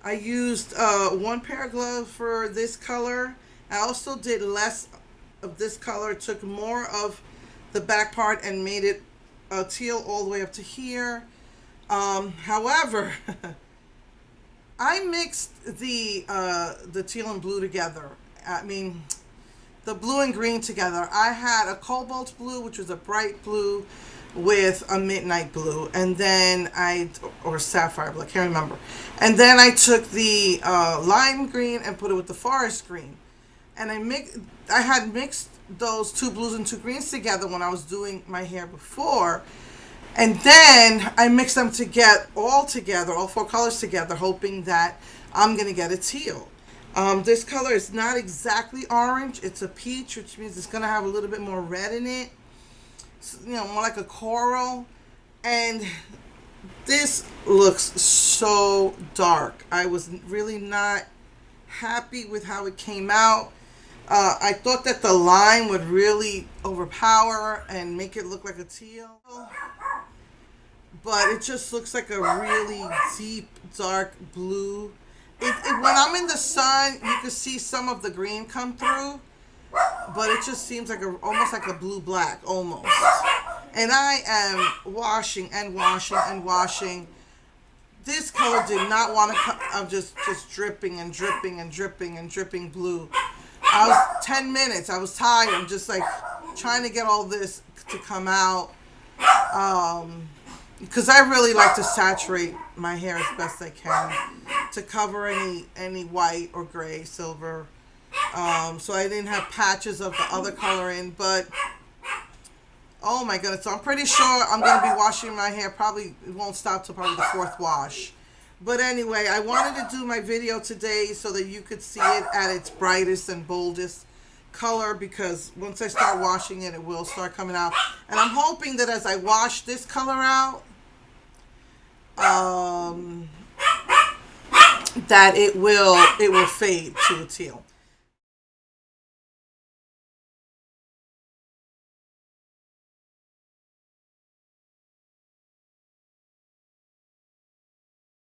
I used one pair of gloves for this color. I also did less of this color, took more of the back part and made it teal all the way up to here. However, I mixed the teal and blue together. I mean, the blue and green together. I had a cobalt blue, which was a bright blue, with a midnight blue, and then or sapphire blue, I can't remember. And then I took the lime green and put it with the forest green. And I had mixed those two blues and two greens together when I was doing my hair before. And then I mixed them to get all together, all four colors together, hoping that I'm going to get a teal. This color is not exactly orange. It's a peach, which means it's going to have a little bit more red in it. You know, more like a coral. And this looks so dark. I was really not happy with how it came out. I thought that the lime would really overpower and make it look like a teal. But it just looks like a really deep, dark blue. When I'm in the sun, you can see some of the green come through, but it just seems like almost like a blue-black, almost. And I am washing and washing and washing. This color did not want to come. I'm just dripping and dripping and dripping and dripping blue. I was 10 minutes. I was tired. I'm just like trying to get all this to come out. Because I really like to saturate my hair as best I can to cover any white or gray, silver. So I didn't have patches of the other color in, but oh my goodness. So I'm pretty sure I'm going to be washing my hair. Probably it won't stop till probably the fourth wash. But anyway, I wanted to do my video today so that you could see it at its brightest and boldest color, because once I start washing it, it will start coming out. And I'm hoping that as I wash this color out, that it will fade to a teal.